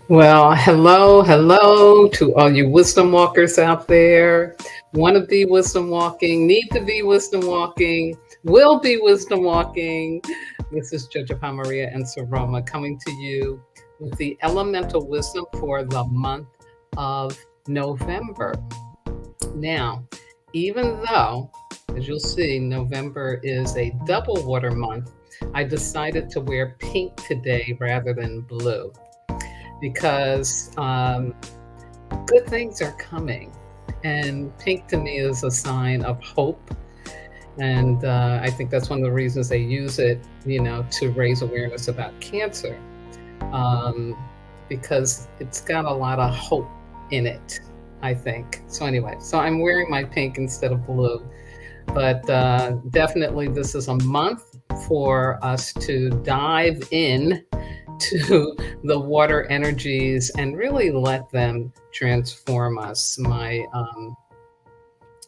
Well, hello to all you wisdom walkers out there. Want to be wisdom walking, need to be wisdom walking, will be wisdom walking. This is Jojopah Maria and Saroma coming to you with the elemental wisdom for the month of November. Now, even though, as you'll see, November is a double water month, I decided to wear pink today rather than blue because good things are coming. And pink to me is a sign of hope. And I think that's one of the reasons they use it, to raise awareness about cancer, um, because it's got a lot of hope in it, I think. So, anyway, so I'm wearing my pink instead of blue. But definitely, this is a month for us to dive in to the water energies and really let them transform us. My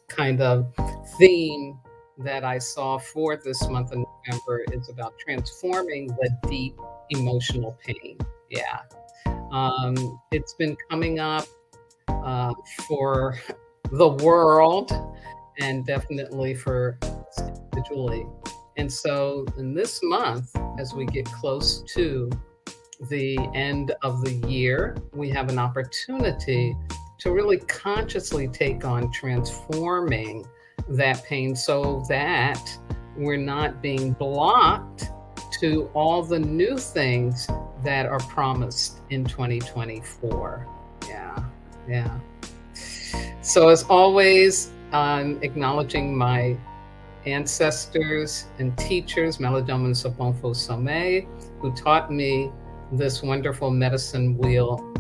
kind of theme that I saw for this month of November is about transforming the deep emotional pain. Yeah. It's been coming up uh, for the world and definitely for us individually. And so, in this month, as we get close to the end of the year, we have an opportunity to really consciously take on transforming that pain so that we're not being blocked to all the new things that are promised in 2024. Yeah, yeah. So, as always, I'm acknowledging my ancestors and teachers, Malidoma and Sobonfu Some, who taught me this wonderful medicine wheel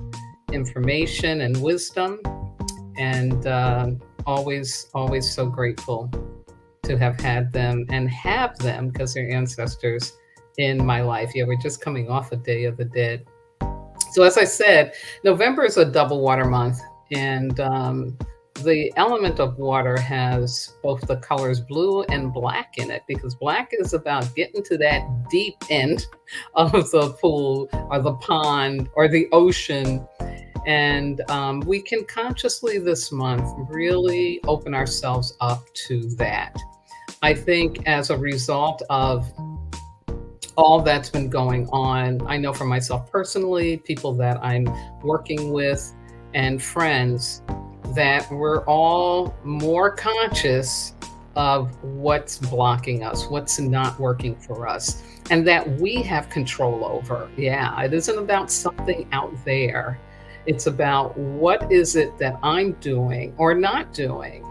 information and wisdom. And always so grateful to have had them and have them because they're ancestors in my life. Yeah, we're just coming off a Day of the Dead. So, as I said, November is a double water month, and the element of water has both the colors blue and black in it because black is about getting to that deep end of the pool or the pond or the ocean. And we can consciously this month really open ourselves up to that. I think as a result of all that's been going on. I know for myself personally, people that I'm working with, and friends, that we're all more conscious of what's blocking us, what's not working for us, and that we have control over. Yeah, it isn't about something out there. It's about what is it that I'm doing or not doing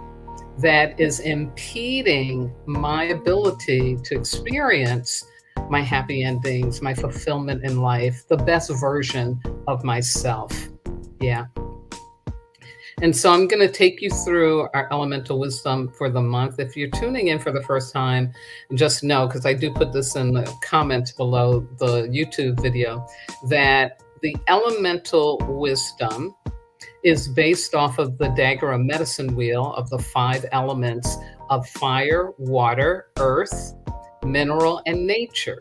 that is impeding my ability to experience my happy endings, my fulfillment in life, the best version of myself. Yeah. And so I'm going to take you through our elemental wisdom for the month. If you're tuning in for the first time, just know, because I do put this in the comments below the YouTube video, that the elemental wisdom is based off of the Dagara Medicine Wheel of the 5 elements of fire, water, earth, mineral, and nature.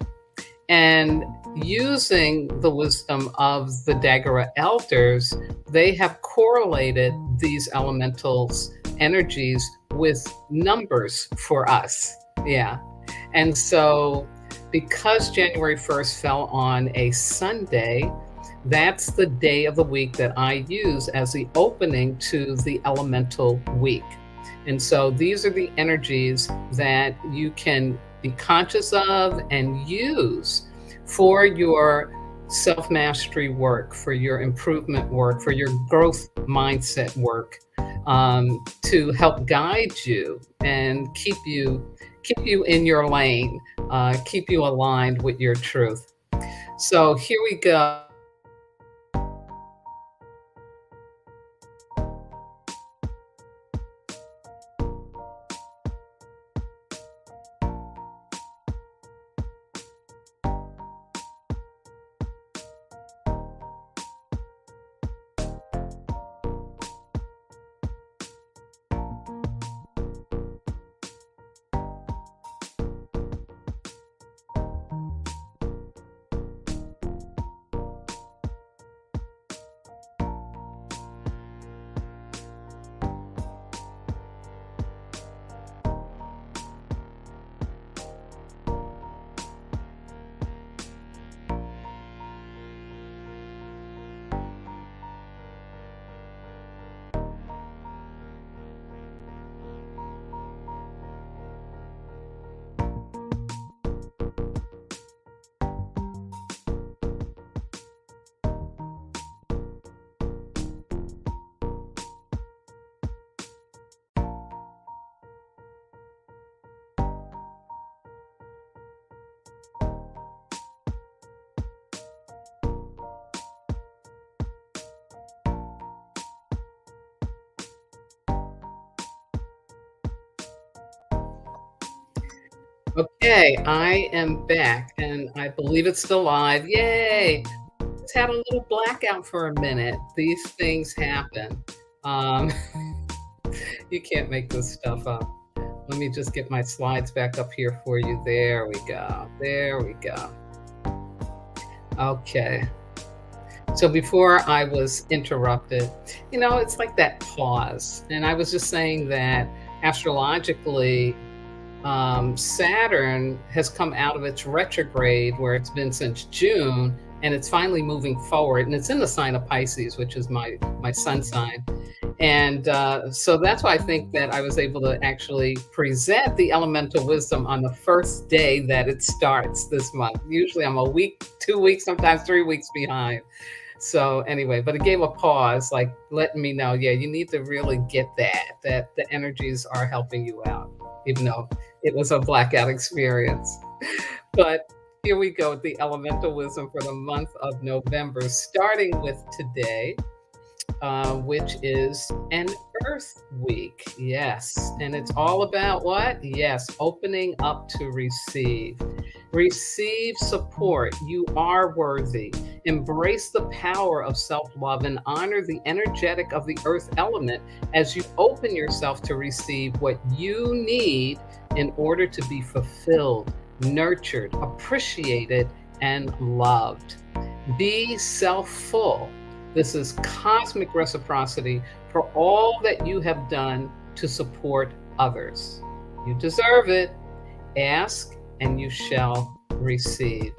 And using the wisdom of the Dagara elders, they have correlated these elementals energies with numbers for us. Yeah. And so, because January 1st fell on a Sunday, that's the day of the week that I use as the opening to the elemental week. And so these are the energies that you can be conscious of and use for your self mastery work, for your improvement work, for your growth mindset work, to help guide you and keep you in your lane, keep you aligned with your truth. So here we go. Okay, I am back and I believe it's still live. Yay! Just had a little blackout for a minute. These things happen. Um, you can't make this stuff up. Let me just get my slides back up here for you. There we go. There we go. Okay. So before I was interrupted, it's like that pause. And I was just saying that astrologically, Saturn has come out of its retrograde where it's been since June, and it's finally moving forward, and it's in the sign of Pisces, which is my sun sign. And so that's why I think that I was able to actually present the elemental wisdom on the first day that it starts this month. Usually I'm a week, 2 weeks, sometimes 3 weeks behind. So anyway, but it gave a pause, like letting me know, yeah, you need to really get that the energies are helping you out, even though it was a blackout experience. But here we go with the elemental wisdom for the month of November, starting with today, which is an Earth Week. Yes. And it's all about what? Yes, opening up to receive. Receive support. You are worthy. Embrace the power of self love and honor the energetic of the earth element as you open yourself to receive what you need in order to be fulfilled, nurtured, appreciated, and loved. Be self full. This is cosmic reciprocity for all that you have done to support others. You deserve it. Ask and you shall receive.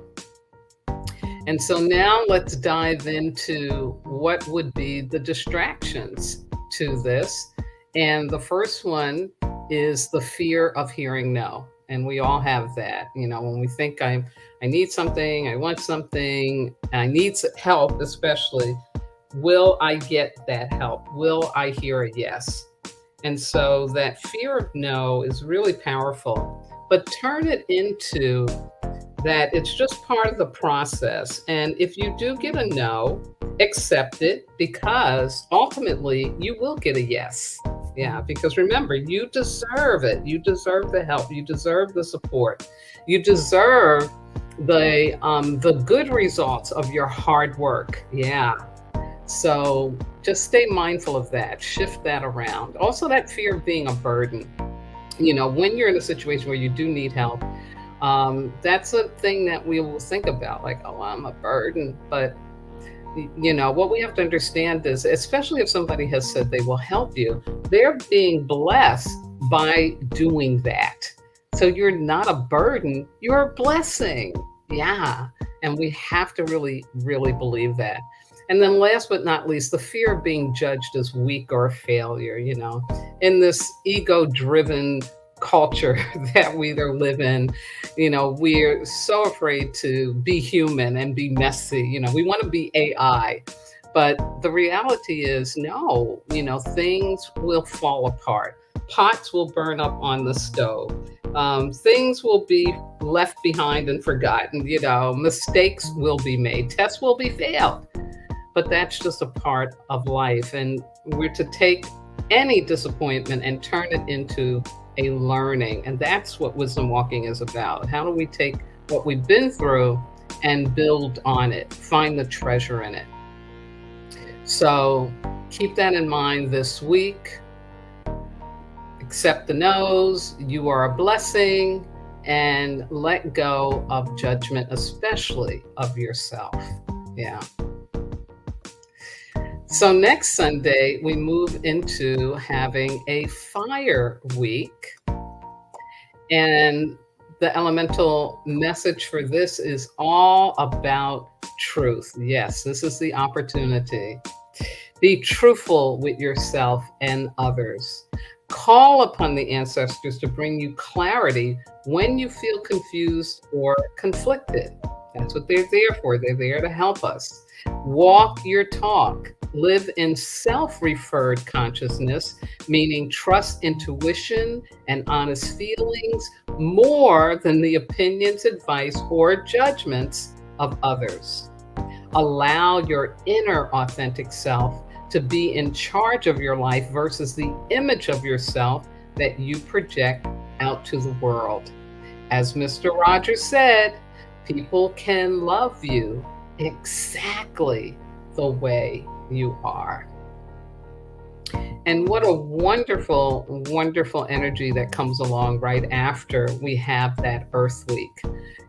And so now let's dive into what would be the distractions to this. And the first one is the fear of hearing no. And we all have that. When we think I need something, I want something, I need help, especially. Will I get that help? Will I hear a yes? And so that fear of no is really powerful, but turn it into that it's just part of the process. And if you do get a no, accept it, because ultimately you will get a yes. Yeah, because remember, you deserve it. You deserve the help. You deserve the support. You deserve the good results of your hard work. Yeah. So just stay mindful of that. Shift that around. Also, that fear of being a burden. When you're in a situation where you do need help, that's a thing that we will think about, like, oh, I'm a burden. But what we have to understand is, especially if somebody has said they will help you, they're being blessed by doing that. So you're not a burden, you're a blessing. Yeah. And we have to really, really believe that. And then last but not least, the fear of being judged as weak or a failure, in this ego-driven culture that we either live in. We're so afraid to be human and be messy. We want to be AI. But the reality is, no, things will fall apart. Pots will burn up on the stove. Things will be left behind and forgotten. Mistakes will be made. Tests will be failed. But that's just a part of life. And we're to take any disappointment and turn it into a learning. And that's what wisdom walking is about. How do we take what we've been through and build on it, find the treasure in it? So keep that in mind this week. Accept the no's. You are a blessing. And let go of judgment, especially of yourself. Yeah. So next Sunday, we move into having a fire week. And the elemental message for this is all about truth. Yes, this is the opportunity. Be truthful with yourself and others. Call upon the ancestors to bring you clarity when you feel confused or conflicted. That's what they're there for. They're there to help us. Walk your talk. Live in self-referred consciousness, meaning trust intuition and honest feelings more than the opinions, advice, or judgments of others. Allow your inner authentic self to be in charge of your life versus the image of yourself that you project out to the world. As Mr. Rogers said, people can love you exactly the way you are. And what a wonderful, wonderful energy that comes along right after we have that Earth Week,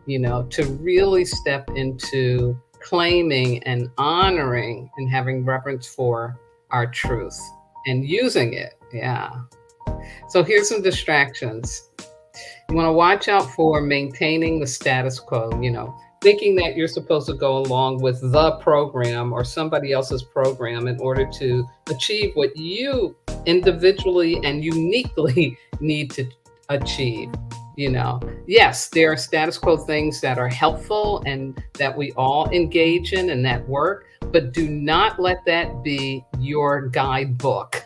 to really step into claiming and honoring and having reverence for our truth and using it. Yeah. So here's some distractions. You want to watch out for maintaining the status quo, thinking that you're supposed to go along with the program or somebody else's program in order to achieve what you individually and uniquely need to achieve. Yes, there are status quo things that are helpful and that we all engage in and that work, but do not let that be your guidebook.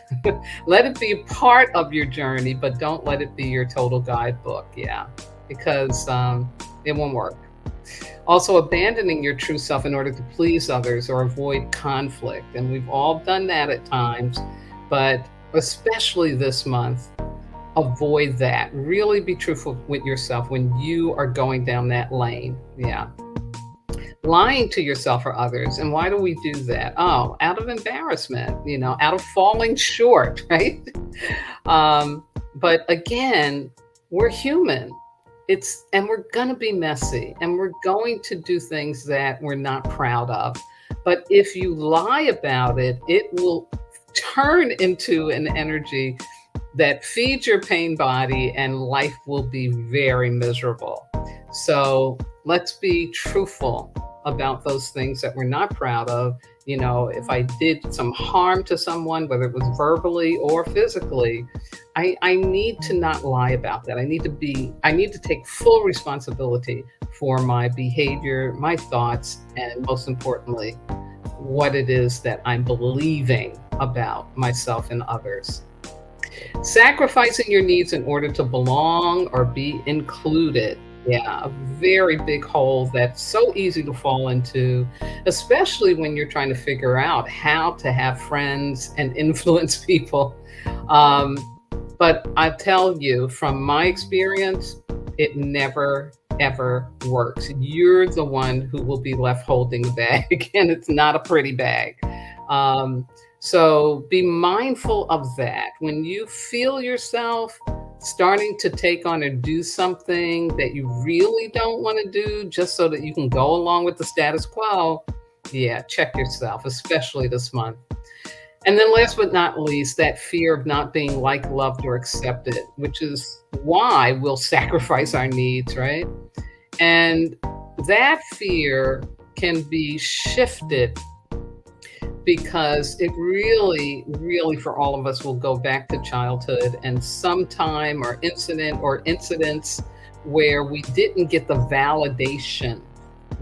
Let it be part of your journey, but don't let it be your total guidebook. Yeah, because it won't work. Also, abandoning your true self in order to please others or avoid conflict. And we've all done that at times, but especially this month, avoid that. Really be truthful with yourself when you are going down that lane. Yeah. Lying to yourself or others. And why do we do that? Oh, out of embarrassment, out of falling short, right? But again, we're human. And we're going to be messy and we're going to do things that we're not proud of. But if you lie about it, it will turn into an energy that feeds your pain body and life will be very miserable. So let's be truthful about those things that we're not proud of. If I did some harm to someone, whether it was verbally or physically, I need to not lie about that. I need to take full responsibility for my behavior, my thoughts, and most importantly, what it is that I'm believing about myself and others. Sacrificing your needs in order to belong or be included. Yeah, a very big hole that's so easy to fall into, especially when you're trying to figure out how to have friends and influence people. Um, but I tell you, from my experience, it never, ever works. You're the one who will be left holding the bag, and it's not a pretty bag. So be mindful of that. When you feel yourself starting to take on or do something that you really don't want to do just so that you can go along with the status quo, yeah, check yourself, especially this month. And then last but not least, that fear of not being liked, loved, or accepted, which is why we'll sacrifice our needs, right? And that fear can be shifted because it really, really, for all of us, will go back to childhood and some time or incident or incidents where we didn't get the validation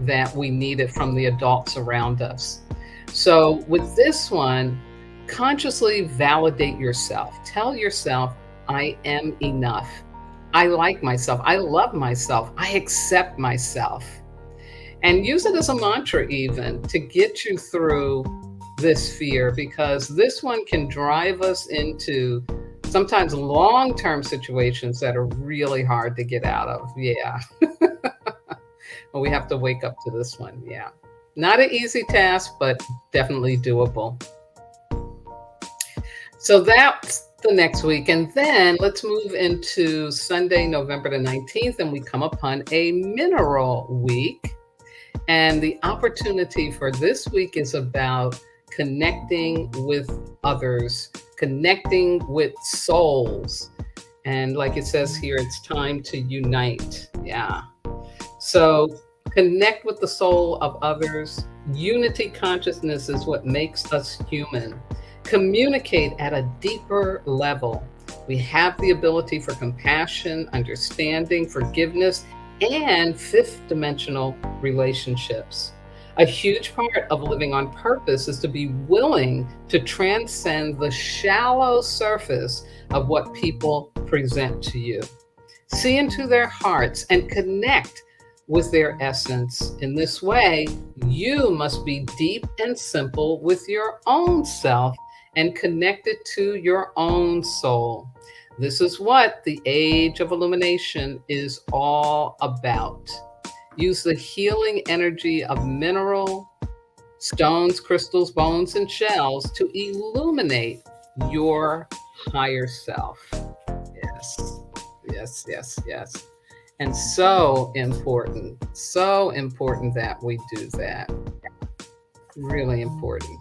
that we needed from the adults around us. So with this one, consciously validate yourself. Tell yourself, I am enough. I like myself. I love myself. I accept myself. And use it as a mantra even to get you through this fear, because this one can drive us into sometimes long-term situations that are really hard to get out of. Yeah. But we have to wake up to this one. Yeah. Not an easy task, but definitely doable. So that's the next week. And then let's move into Sunday, November the 19th, and we come upon a mineral week. And the opportunity for this week is about connecting with others, connecting with souls. And like it says here, it's time to unite. Yeah. So connect with the soul of others. Unity consciousness is what makes us human. Communicate at a deeper level. We have the ability for compassion, understanding, forgiveness, and fifth dimensional relationships. A huge part of living on purpose is to be willing to transcend the shallow surface of what people present to you. See into their hearts and connect with their essence. In this way, you must be deep and simple with your own self and connected to your own soul. This is what the age of illumination is all about. Use the healing energy of mineral, stones, crystals, bones, and shells to illuminate your higher self. Yes, yes, yes, yes. And so important that we do that. Really important.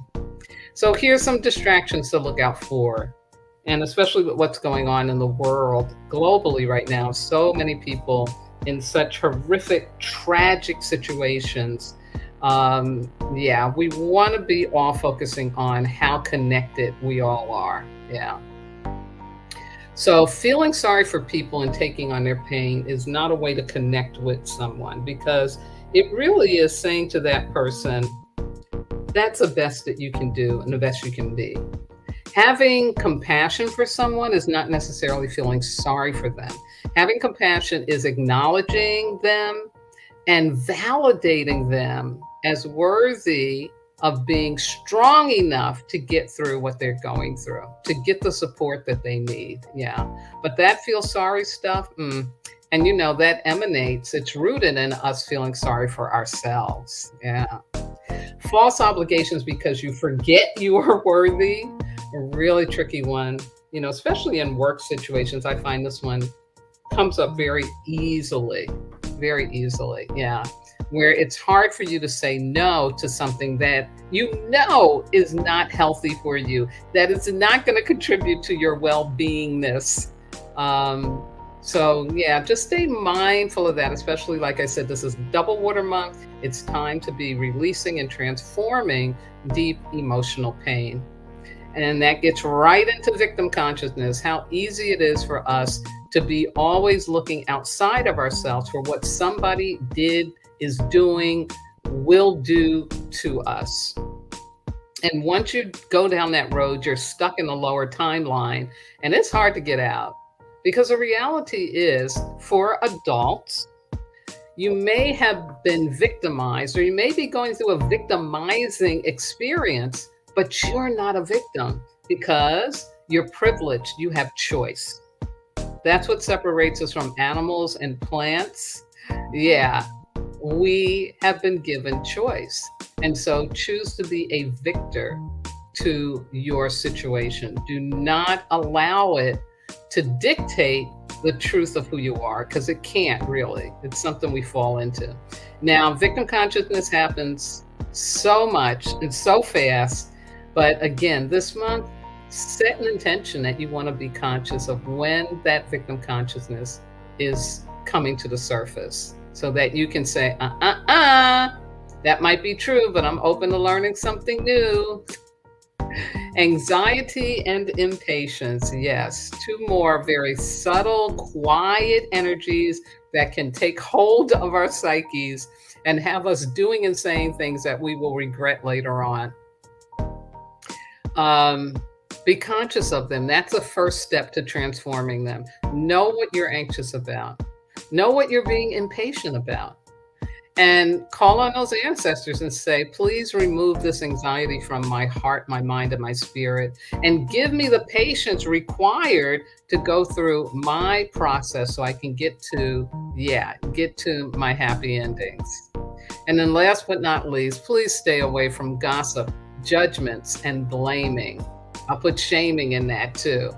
So here's some distractions to look out for. And especially with what's going on in the world globally right now, so many people in such horrific, tragic situations. Yeah, we want to be all focusing on how connected we all are. Yeah. So, feeling sorry for people and taking on their pain is not a way to connect with someone because it really is saying to that person, that's the best that you can do and the best you can be. Having compassion for someone is not necessarily feeling sorry for them. Having compassion is acknowledging them and validating them as worthy of being strong enough to get through what they're going through, to get the support that they need. Yeah. But that feel sorry stuff, and that emanates, it's rooted in us feeling sorry for ourselves. Yeah. False obligations because you forget you are worthy, a really tricky one, especially in work situations. I find this one comes up very easily, very easily. Yeah. Where it's hard for you to say no to something that is not healthy for you, that is not going to contribute to your well beingness. So, yeah, just stay mindful of that, especially like I said, this is double water month. It's time to be releasing and transforming deep emotional pain. And that gets right into victim consciousness, how easy it is for us to be always looking outside of ourselves for what somebody did, is doing, will do to us. And once you go down that road, you're stuck in the lower timeline and it's hard to get out. Because the reality is, for adults, you may have been victimized or you may be going through a victimizing experience, but you're not a victim because you're privileged. You have choice. That's what separates us from animals and plants. Yeah, we have been given choice. And so choose to be a victor to your situation. Do not allow it to dictate the truth of who you are because it can't really. It's something we fall into. Now, victim consciousness happens so much and so fast. But again, this month, set an intention that you want to be conscious of when that victim consciousness is coming to the surface so that you can say, that might be true, but I'm open to learning something new. Anxiety and impatience. Yes, two more very subtle, quiet energies that can take hold of our psyches and have us doing and saying things that we will regret later on. Be conscious of them. That's the first step to transforming them. Know what you're anxious about. Know what you're being impatient about. And call on those ancestors and say, please remove this anxiety from my heart, my mind, and my spirit, and give me the patience required to go through my process so I can get to my happy endings. And then last but not least, please stay away from gossip, judgments, and blaming. I'll put shaming in that too.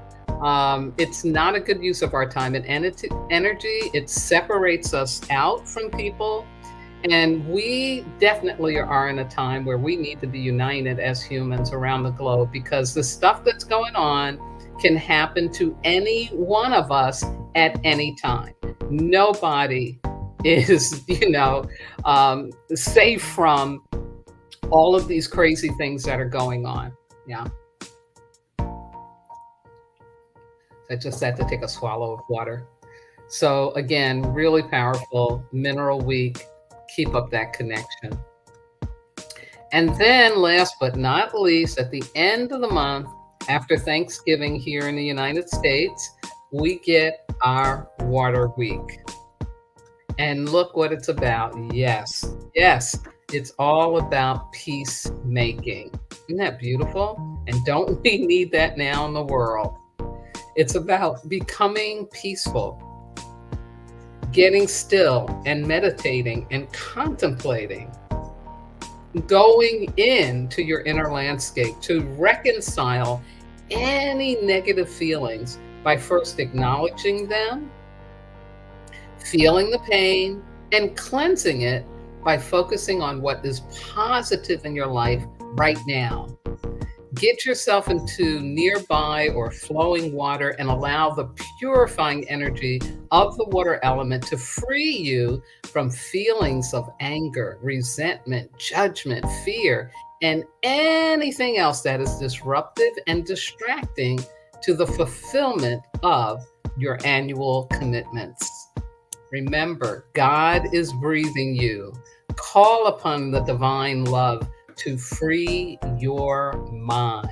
It's not a good use of our time and energy. It separates us out from people. And we definitely are in a time where we need to be united as humans around the globe because the stuff that's going on can happen to any one of us at any time. Nobody is, safe from all of these crazy things that are going on. Yeah. I just had to take a swallow of water. So again, really powerful mineral week. Keep up that connection. And then last but not least, at the end of the month, after Thanksgiving here in the United States, we get our water week. And look what it's about. Yes, it's all about peacemaking. Isn't that beautiful? And don't we need that now in the world? It's about becoming peaceful, getting still and meditating and contemplating, going into your inner landscape to reconcile any negative feelings by first acknowledging them, feeling the pain, and cleansing it by focusing on what is positive in your life right now. Get yourself into nearby or flowing water and allow the purifying energy of the water element to free you from feelings of anger, resentment, judgment, fear, and anything else that is disruptive and distracting to the fulfillment of your annual commitments. Remember, God is breathing you. Call upon the divine love to free your mind.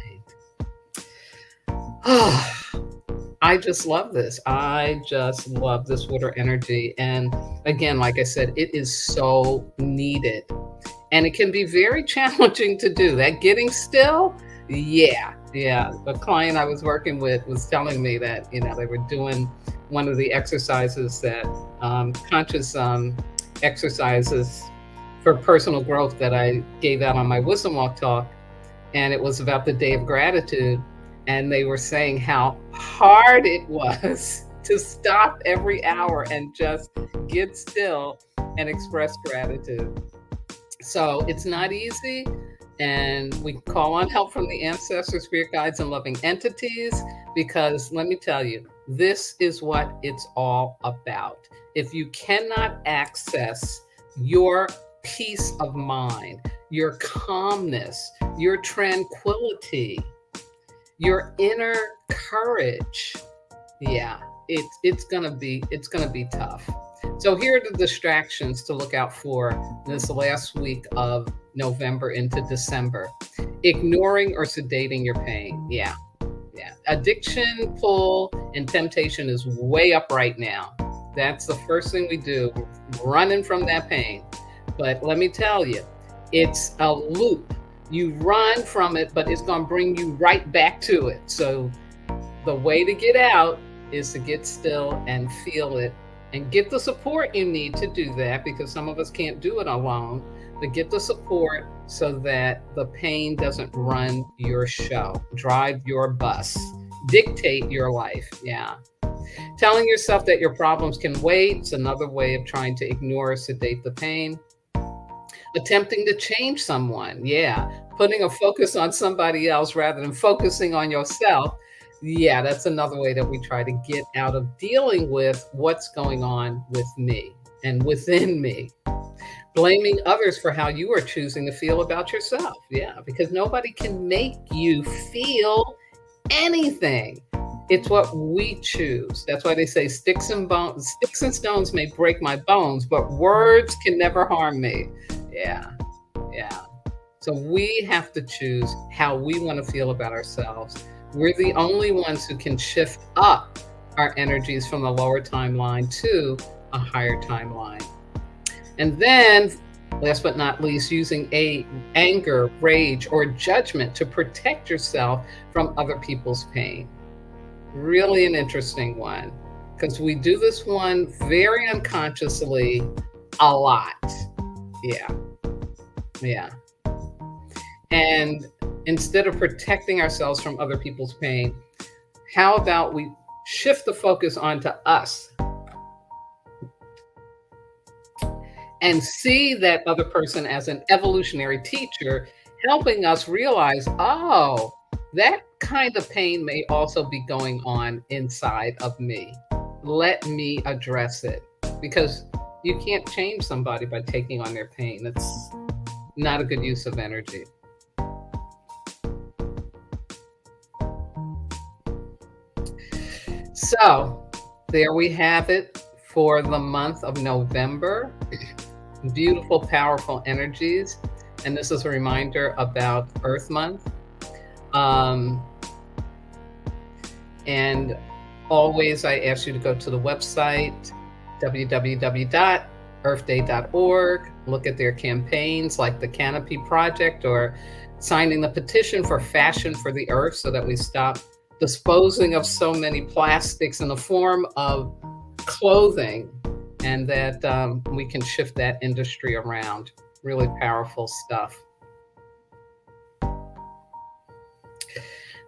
I just love this. I just love this water energy. And again, like I said, it is so needed. And it can be very challenging to do. That getting still, yeah, yeah. The client I was working with was telling me that, they were doing one of the exercises that conscious exercises for personal growth that I gave out on my Wisdom Walk talk. And it was about the day of gratitude. And they were saying how hard it was to stop every hour and just get still and express gratitude. So it's not easy. And we call on help from the ancestors, spirit guides, and loving entities, because let me tell you, this is what it's all about. If you cannot access your peace of mind, your calmness, your tranquility, your inner courage, yeah, it's gonna be tough. So here are the distractions to look out for this last week of November into December. Ignoring or sedating your pain. Yeah. Addiction, pull, and temptation is way up right now. That's the first thing we do, running from that pain. But let me tell you, it's a loop. You run from it, but it's going to bring you right back to it. So the way to get out is to get still and feel it and get the support you need to do that, because some of us can't do it alone. But get the support so that the pain doesn't run your show, drive your bus, dictate your life. Yeah. Telling yourself that your problems can wait is another way of trying to ignore or sedate the pain. Attempting to change someone. Yeah. Putting a focus on somebody else rather than focusing on yourself. Yeah, that's another way that we try to get out of dealing with what's going on with me and within me. Blaming others for how you are choosing to feel about yourself. Yeah, because nobody can make you feel anything. It's what we choose. That's why they say sticks and stones may break my bones, but words can never harm me. Yeah. So we have to choose how we want to feel about ourselves. We're the only ones who can shift up our energies from the lower timeline to a higher timeline. And then, last but not least, using anger, rage, or judgment to protect yourself from other people's pain. Really an interesting one, because we do this one very unconsciously a lot. Yeah. And instead of protecting ourselves from other people's pain, how about we shift the focus onto us and see that other person as an evolutionary teacher, helping us realize, oh, that kind of pain may also be going on inside of me. Let me address it, because you can't change somebody by taking on their pain. That's not a good use of energy. So there we have it for the month of November. Beautiful, powerful energies. And this is a reminder about Earth Month. And always I ask you to go to the website, www.earthday.org. Look at their campaigns like the Canopy Project or signing the petition for Fashion for the Earth so that we stop disposing of so many plastics in the form of clothing, and that we can shift that industry around. Really powerful stuff.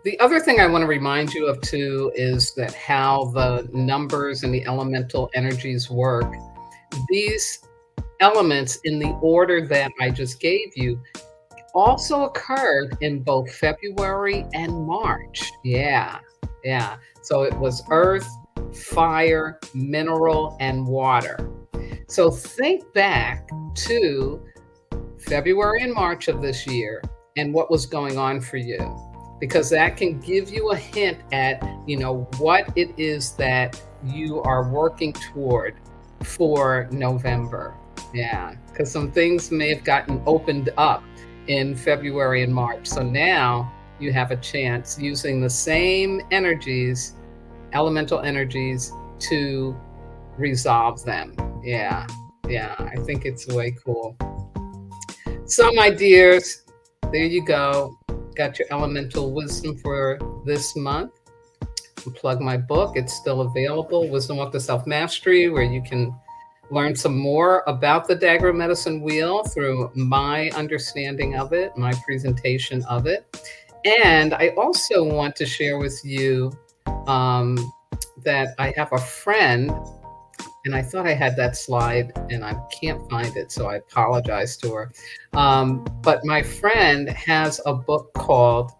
The other thing I want to remind you of too is that how the numbers and the elemental energies work. These elements, in the order that I just gave you, also occurred in both February and March. Yeah, yeah. So it was earth, fire, mineral, and water. So think back to February and March of this year and what was going on for you, because that can give you a hint at, what it is that you are working toward for November. Yeah, because some things may have gotten opened up in February and March. So now you have a chance using the same energies, elemental energies, to resolve them. Yeah, yeah, I think it's way cool. So, my dears, there you go. Got your elemental wisdom for this month. Plug my book. It's still available, Wisdom Walk to Self Mastery, where you can learn some more about the Dagara Medicine Wheel through my understanding of it, my presentation of it. And I also want to share with you that I have a friend, and I thought I had that slide and I can't find it, so I apologize to her. But my friend has a book called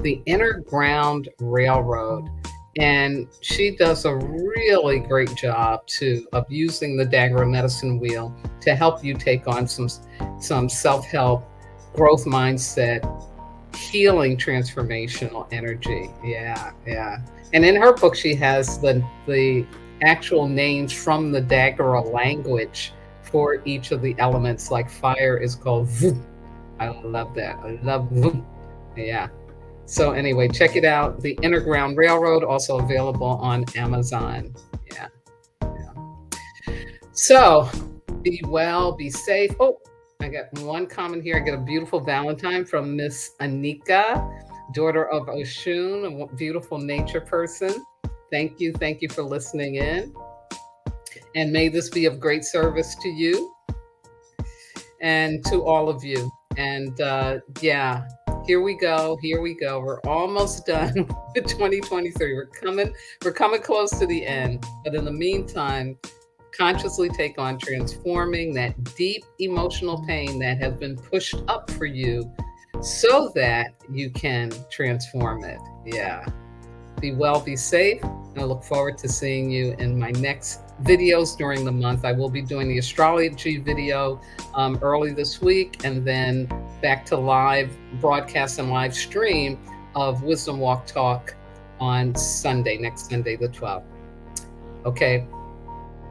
The Inner Ground Railroad. And she does a really great job of using the Dagara Medicine Wheel to help you take on some self-help, growth mindset, healing, transformational energy. Yeah, yeah. And in her book, she has the actual names from the Dagara language for each of the elements. Like fire is called Vu. I love that. I love Vu. Yeah. So anyway, check it out. The Inner Ground Railroad, also available on Amazon. Yeah. Yeah. So be well, be safe. Oh, I got one comment here. I got a beautiful Valentine from Miss Anika, daughter of Oshun, a beautiful nature person. Thank you. Thank you for listening in. And may this be of great service to you and to all of you. And yeah, here we go. Here we go. We're almost done with 2023. We're coming close to the end. But in the meantime, consciously take on transforming that deep emotional pain that has been pushed up for you so that you can transform it. Yeah. Be well, be safe. And I look forward to seeing you in my next videos during the month. I will be doing the astrology video early this week, and then back to live broadcast and live stream of Wisdom Walk Talk on Sunday, next Sunday, the 12th. Okay.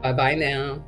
Bye-bye now.